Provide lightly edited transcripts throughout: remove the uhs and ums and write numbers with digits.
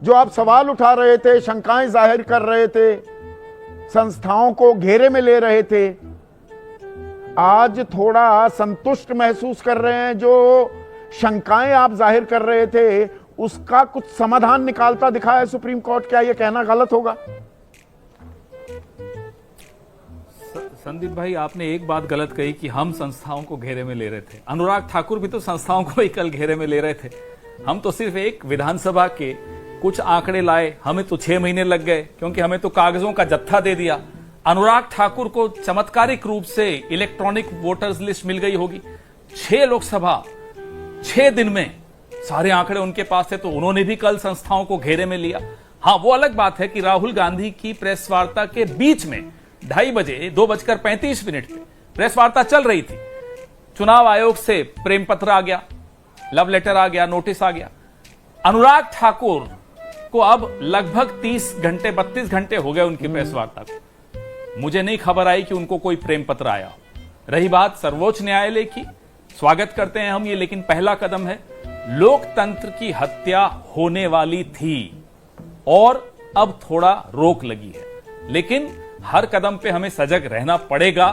जो आप सवाल उठा रहे थे, शंकाएं जाहिर कर रहे थे, संस्थाओं को घेरे में ले रहे थे, आज थोड़ा संतुष्ट महसूस कर रहे हैं? जो शंकाएं आप जाहिर कर रहे थे उसका कुछ समाधान निकालता दिखा है सुप्रीम कोर्ट? क्या यह कहना गलत होगा? संदीप भाई, आपने एक बात गलत कही कि हम संस्थाओं को घेरे में ले रहे थे। अनुराग ठाकुर भी तो संस्थाओं को ही कल घेरे में ले रहे थे। हम तो सिर्फ एक विधानसभा के कुछ आंकड़े लाए, हमें तो 6 महीने लग गए क्योंकि हमें तो कागजों का जत्था दे दिया। अनुराग ठाकुर को चमत्कारिक रूप से इलेक्ट्रॉनिक वोटर्स लिस्ट मिल गई होगी। 6 लोकसभा 6 दिन में सारे आंकड़े उनके पास थे, तो उन्होंने भी कल संस्थाओं को घेरे में लिया। हाँ, वो अलग बात है कि राहुल गांधी की प्रेस वार्ता के बीच में 2:30 बजे 2:35 पे प्रेस वार्ता चल रही थी, चुनाव आयोग से प्रेम पत्र आ गया, लव लेटर आ गया, नोटिस आ गया। अनुराग ठाकुर को अब लगभग 30 घंटे 32 घंटे हो गए उनकी प्रेस वार्ता को। मुझे नहीं खबर आई कि उनको कोई प्रेम पत्र आया। रही बात सर्वोच्च न्यायालय की, स्वागत करते हैं हम ये, लेकिन पहला कदम है। लोकतंत्र की हत्या होने वाली थी और अब थोड़ा रोक लगी है, लेकिन हर कदम पे हमें सजग रहना पड़ेगा।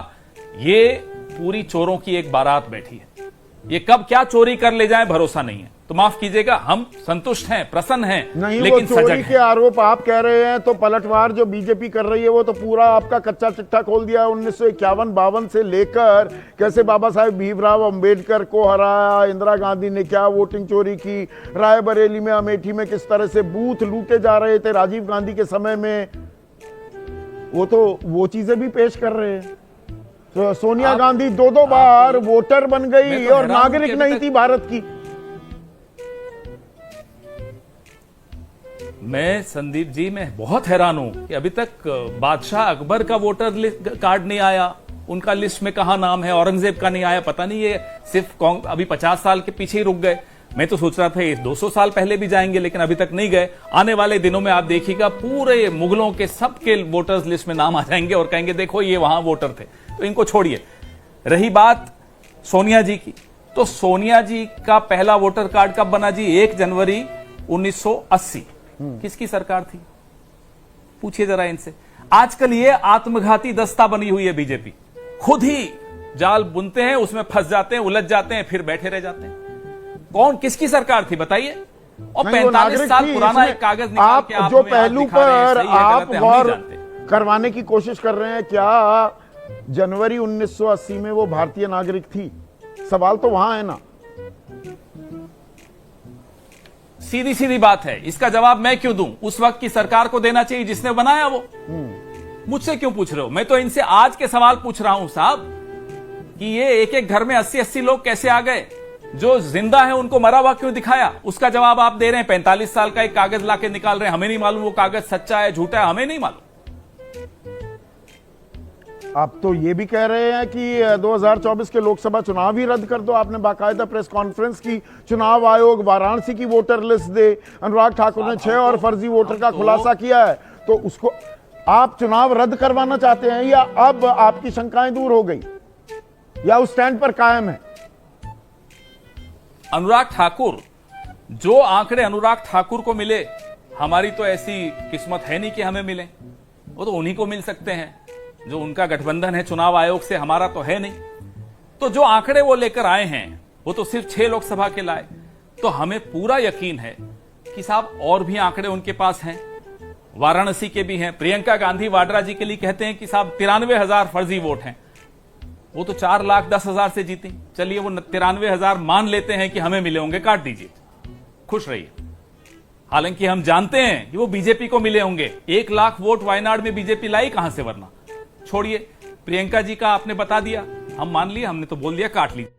ये पूरी चोरों की एक बारात बैठी है, ये कब क्या चोरी कर ले जाए भरोसा नहीं है। तो माफ कीजिएगा, हम संतुष्ट हैं, प्रसन्न हैं, नहीं, लेकिन वो चोरी सजग के आरोप आप कह रहे हैं, तो पलटवार जो बीजेपी कर रही है वो तो पूरा आपका कच्चा चिट्ठा खोल दिया। 1951-52 से लेकर कैसे बाबा साहेब भीमराव अंबेडकर को हराया, इंदिरा गांधी ने क्या वोटिंग चोरी की, रायबरेली में, अमेठी में किस तरह से बूथ लूटे जा रहे थे राजीव गांधी के समय में, वो चीजें भी पेश कर रहे हैं। तो सोनिया गांधी 2 बार वोटर बन गई और नागरिक नहीं थी भारत की। मैं संदीप जी, मैं बहुत हैरान हूं कि अभी तक बादशाह अकबर का वोटर कार्ड नहीं आया, उनका लिस्ट में कहां नाम है, औरंगजेब का नहीं आया। पता नहीं ये सिर्फ अभी 50 साल के पीछे ही रुक गए। मैं तो सोच रहा था 200 साल पहले भी जाएंगे, लेकिन अभी तक नहीं गए। आने वाले दिनों में आप देखिएगा पूरे मुगलों के सबके वोटर्स लिस्ट में नाम आ जाएंगे और कहेंगे देखो ये वहां वोटर थे। तो इनको छोड़िए। रही बात सोनिया जी की, तो सोनिया जी का पहला वोटर कार्ड कब बना जी? 1 जनवरी 1980। किसकी सरकार थी? पूछिए जरा इनसे। आजकल ये आत्मघाती दस्ता बनी हुई है बीजेपी, खुद ही जाल बुनते हैं, उसमें फंस जाते हैं, उलझ जाते हैं, फिर बैठे रह जाते हैं। कौन किसकी सरकार थी बताइए? और 45 साल पुराना एक कागज निकाल के आप जो पहलू पर आप गौर करवाने की कोशिश कर रहे हैं, क्या जनवरी 1980 में वो भारतीय नागरिक थी? सवाल तो वहां है ना। सीधी सीधी बात है, इसका जवाब मैं क्यों दूं? उस वक्त की सरकार को देना चाहिए जिसने बनाया वो। मुझसे क्यों पूछ रहे हो? मैं तो इनसे आज के सवाल पूछ रहा हूं साहब, कि ये एक एक घर में 80-80 लोग कैसे आ गए? जो जिंदा है उनको मरा हुआ क्यों दिखाया? उसका जवाब आप दे रहे हैं। 45 साल का एक कागज लाके निकाल रहे हैं, हमें नहीं मालूम वो कागज सच्चा है झूठा है, हमें नहीं मालूम। आप तो ये भी कह रहे हैं कि 2024 के लोकसभा चुनाव ही रद्द कर दो। आपने बाकायदा प्रेस कॉन्फ्रेंस की, चुनाव आयोग वाराणसी की वोटर लिस्ट दे, अनुराग ठाकुर ने 6 और फर्जी वोटर का खुलासा किया है, तो उसको आप चुनाव रद्द करवाना चाहते हैं, या अब आपकी शंकाएं दूर हो गई, या उस स्टैंड पर कायम है? अनुराग ठाकुर, जो आंकड़े अनुराग ठाकुर को मिले, हमारी तो ऐसी किस्मत है नहीं कि हमें मिले, वो तो उन्हीं को मिल सकते हैं जो उनका गठबंधन है चुनाव आयोग से, हमारा तो है नहीं। तो जो आंकड़े वो लेकर आए हैं वो तो सिर्फ 6 लोकसभा के लाए, तो हमें पूरा यकीन है कि साहब और भी आंकड़े उनके पास हैं, वाराणसी के भी हैं। प्रियंका गांधी वाड्रा जी के लिए कहते हैं कि साहब 93,000 फर्जी वोट हैं, वो तो 4,10,000 से जीती। चलिए वो 93,000 मान लेते हैं कि हमें मिले होंगे, काट दीजिए, खुश रहिए। हालांकि हम जानते हैं कि वो बीजेपी को मिले होंगे। 1 लाख वोट वायनाड में बीजेपी लाई कहां से, वरना छोड़िए। प्रियंका जी का आपने बता दिया, हम मान लिए, हमने तो बोल दिया, काट लीजिए।